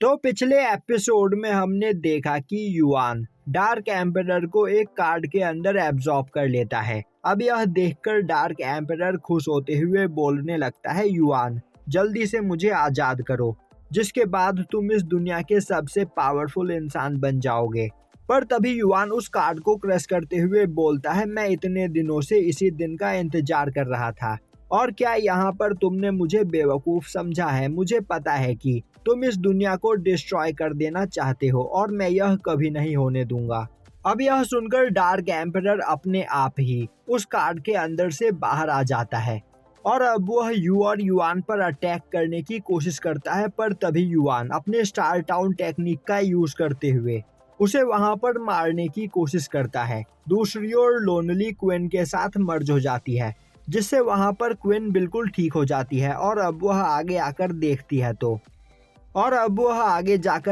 तो पिछले एपिसोड में हमने देखा कि युआन डार्क एम्परर को एक कार्ड के अंदर एब्जॉर्ब कर लेता है। अब यह देखकर डार्क एम्परर खुश होते हुए बोलने लगता है, युआन जल्दी से मुझे आजाद करो, जिसके बाद तुम इस दुनिया के सबसे पावरफुल इंसान बन जाओगे। पर तभी युआन उस कार्ड को क्रश करते हुए बोलता है, मैं इतने दिनों से इसी दिन का इंतजार कर रहा था, और क्या यहाँ पर तुमने मुझे बेवकूफ समझा है। मुझे पता है कि तुम इस दुनिया को डिस्ट्रॉय कर देना चाहते हो और मैं यह कभी नहीं होने दूंगा। अब यह सुनकर डार्क एम्परर अपने आप ही उस कार्ड के अंदर से बाहर आ जाता है और अब वह यू और युआन पर अटैक करने की कोशिश करता है। पर तभी युआन अपने स्टार टाउन टेक्निक का यूज करते हुए उसे वहां पर मारने की कोशिश करता है। दूसरी ओर लोनली क्वीन के साथ मर्ज हो जाती है, जिससे वहां पर क्वीन बिल्कुल ठीक हो जाती है और अब वह आगे जाकर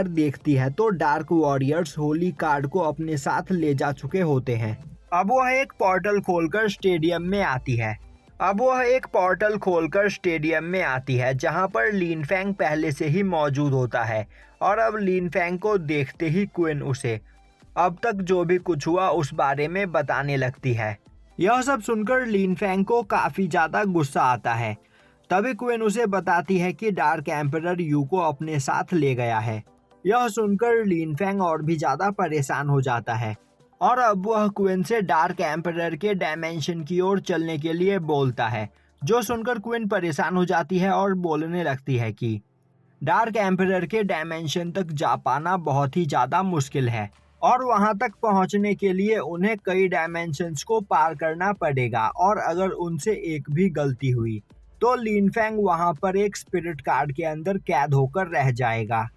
देखती है तो डार्क वॉरियर्स होली कार्ड को अपने साथ ले जा चुके होते हैं। अब वह एक पोर्टल खोलकर स्टेडियम में आती है जहां पर लिन फैंग पहले से ही मौजूद होता है। और अब लिन फैंग को देखते ही क्वीन उसे अब तक जो भी कुछ हुआ उस बारे में बताने लगती है। यह सब सुनकर लिन फैंग को काफी ज्यादा गुस्सा आता है। तभी क्वीन उसे बताती है कि डार्क एम्परर यू को अपने साथ ले गया है। यह सुनकर लिन फैंग और भी ज्यादा परेशान हो जाता है और अब वह क्वीन से डार्क एम्परर के डायमेंशन की ओर चलने के लिए बोलता है, जो सुनकर क्वीन परेशान हो जाती है और बोलने लगती है कि डार्क एम्परर के डायमेंशन तक जा पाना बहुत ही ज्यादा मुश्किल है और वहां तक पहुंचने के लिए उन्हें कई डायमेंशंस को पार करना पड़ेगा, और अगर उनसे एक भी गलती हुई तो लिन फैंग वहां पर एक स्पिरिट कार्ड के अंदर कैद होकर रह जाएगा।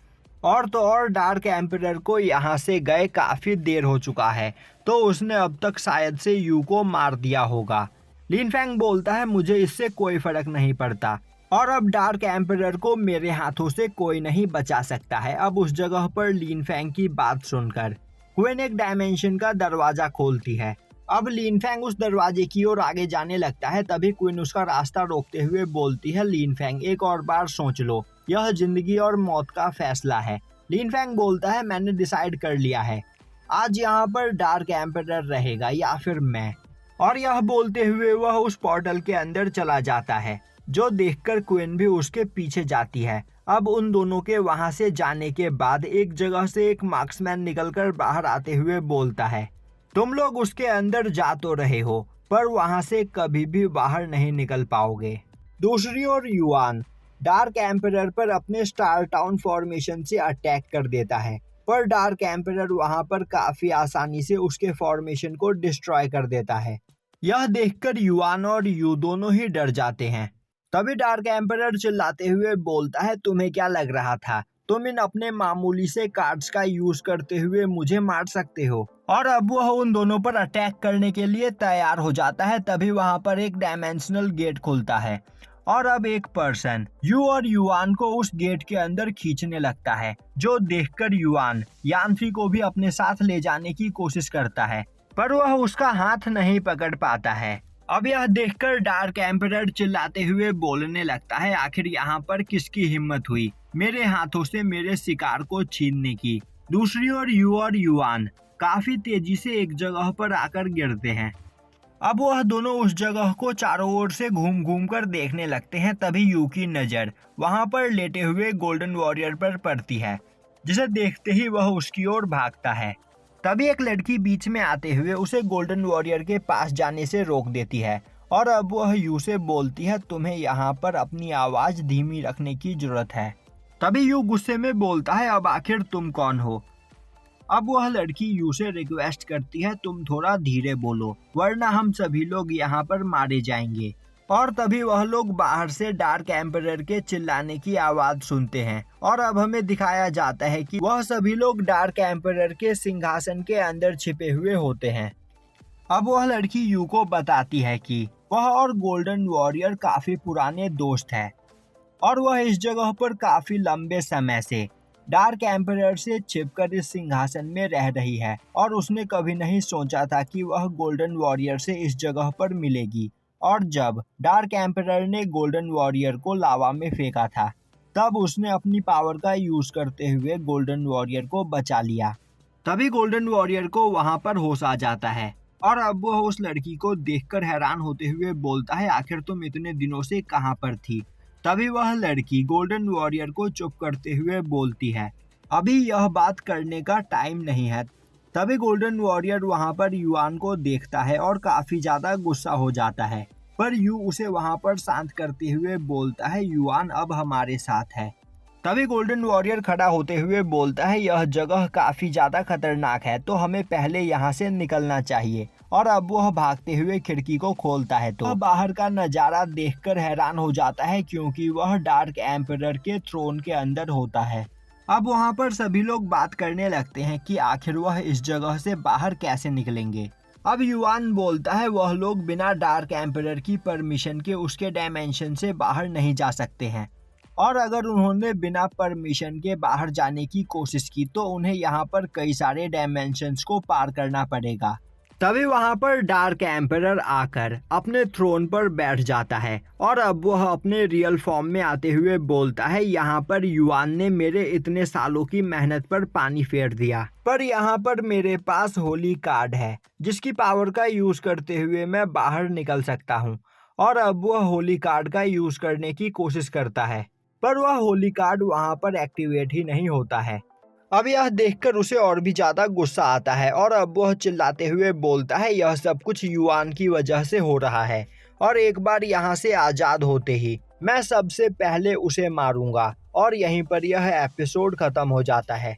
और तो और डार्क एम्परर को यहाँ से गए काफी देर हो चुका है, तो उसने अब तक शायद से यू को मार दिया होगा। लिन फैंग बोलता है, मुझे इससे कोई फर्क नहीं पड़ता और अब डार्क एम्परर को मेरे हाथों से कोई नहीं बचा सकता है। अब उस जगह पर लिन फैंग की बात सुनकर क्वीन एक डायमेंशन का दरवाजा खोलती है। अब लिन फैंग उस दरवाजे की ओर आगे जाने लगता है। तभी क्वीन उसका रास्ता रोकते हुए बोलती है, लिन फैंग एक और बार सोच लो, यह जिंदगी और मौत का फैसला है। लिन फैंग बोलता है, मैंने डिसाइड कर लिया है, आज यहाँ पर डार्क एम्परर रहेगा या फिर मैं। और यह बोलते हुए वह उस पोर्टल के अंदर चला जाता है, जो देखकर क्वीन भी उसके पीछे जाती है। अब उन दोनों के वहां से जाने के बाद एक जगह से एक मार्क्समैन निकलकर बाहर आते हुए बोलता है, तुम लोग उसके अंदर जा तो रहे हो पर वहां से कभी भी बाहर नहीं निकल पाओगे। दूसरी ओर युआन डार्क एम्परर पर अपने स्टार टाउन फॉर्मेशन से अटैक कर देता है, पर डार्क एम्परर वहां पर काफी आसानी से उसके फॉर्मेशन को डिस्ट्रॉय कर देता है। यह देखकर युआन और यू दोनों ही डर जाते हैं। तभी डार्क एम्परर चिल्लाते हुए बोलता है, तुम्हें क्या लग रहा था तुम इन अपने मामूली से कार्ड्स का यूज करते हुए मुझे मार सकते हो। और अब वह उन दोनों पर अटैक करने के लिए तैयार हो जाता है। तभी वहां पर एक डायमेंशनल गेट खुलता है और अब एक पर्सन यू और युआन को उस गेट के अंदर खींचने लगता है, जो देखकर युआन यानफी को भी अपने साथ ले जाने की कोशिश करता है, पर वह उसका हाथ नहीं पकड़ पाता है। अब यह देखकर डार्क एम्परर चिल्लाते हुए बोलने लगता है, आखिर यहाँ पर किसकी हिम्मत हुई मेरे हाथों से मेरे शिकार को छीनने की। दूसरी ओर यू और युआन काफी तेजी से एक जगह पर आकर गिरते हैं। अब वह दोनों उस जगह को चारों ओर से घूम घूम कर देखने लगते हैं। तभी यू की नजर वहां पर लेटे हुए गोल्डन वॉरियर पर पड़ती है, जिसे देखते ही वह उसकी ओर भागता है। तभी एक लड़की बीच में आते हुए उसे गोल्डन वॉरियर के पास जाने से रोक देती है और अब वह यू से बोलती है, तुम्हें यहाँ पर अपनी आवाज धीमी रखने की जरूरत है। तभी यू गुस्से में बोलता है, अब आखिर तुम कौन हो। अब वह लड़की यू से रिक्वेस्ट करती है, तुम थोड़ा धीरे बोलो वरना हम सभी लोग यहाँ पर मारे जाएंगे। और तभी वह लोग बाहर से डार्क एम्परर के चिल्लाने की आवाज सुनते हैं और अब हमें दिखाया जाता है कि वह सभी लोग डार्क एम्परर के सिंहासन के अंदर छिपे हुए होते हैं। अब वह लड़की यू को बताती है कि वह और गोल्डन वॉरियर काफी पुराने दोस्त हैं और वह इस जगह पर काफी लंबे समय से डार्क एम्परर से छिपकर इस सिंहासन में रह रही है और उसने कभी नहीं सोचा था कि वह गोल्डन वॉरियर से इस जगह पर मिलेगी। और जब डार्क एम्परर ने गोल्डन वॉरियर को लावा में फेंका था, तब उसने अपनी पावर का यूज करते हुए गोल्डन वॉरियर को बचा लिया। तभी गोल्डन वॉरियर को वहां पर होश आ जाता है और अब वह उस लड़की को देखकर हैरान होते हुए बोलता है, आखिर तुम इतने दिनों से कहां पर थी। तभी वह लड़की गोल्डन वॉरियर को चुप करते हुए बोलती है, अभी यह बात करने का टाइम नहीं है। तभी गोल्डन वॉरियर वहां पर युआन को देखता है और काफी ज्यादा गुस्सा हो जाता है, पर यू उसे वहां पर शांत करते हुए बोलता है, युआन अब हमारे साथ है। तभी गोल्डन वॉरियर खड़ा होते हुए बोलता है, यह जगह काफी ज्यादा खतरनाक है, तो हमें पहले यहाँ से निकलना चाहिए। और अब वह भागते हुए खिड़की को खोलता है तो बाहर का नजारा देखकर हैरान हो जाता है, क्योंकि वह डार्क एम्परर के थ्रोन के अंदर होता है। अब वहाँ पर सभी लोग बात करने लगते हैं कि आखिर वह इस जगह से बाहर कैसे निकलेंगे। अब युआन बोलता है, वह लोग बिना डार्क एम्परर की परमिशन के उसके डायमेंशन से बाहर नहीं जा सकते हैं, और अगर उन्होंने बिना परमिशन के बाहर जाने की कोशिश की तो उन्हें यहाँ पर कई सारे डायमेंशंस को पार करना पड़ेगा। तभी वहाँ पर डार्क एम्परर आकर अपने थ्रोन पर बैठ जाता है और अब वह अपने रियल फॉर्म में आते हुए बोलता है, यहाँ पर युआन ने मेरे इतने सालों की मेहनत पर पानी फेर दिया, पर यहाँ पर मेरे पास होली कार्ड है जिसकी पावर का यूज करते हुए मैं बाहर निकल सकता हूँ। और अब वह होली कार्ड का यूज करने की कोशिश करता है, पर वह होली कार्ड वहाँ पर एक्टिवेट ही नहीं होता है। अब यह देखकर उसे और भी ज्यादा गुस्सा आता है और अब वह चिल्लाते हुए बोलता है, यह सब कुछ युआन की वजह से हो रहा है और एक बार यहाँ से आजाद होते ही मैं सबसे पहले उसे मारूंगा। और यहीं पर यह एपिसोड खत्म हो जाता है।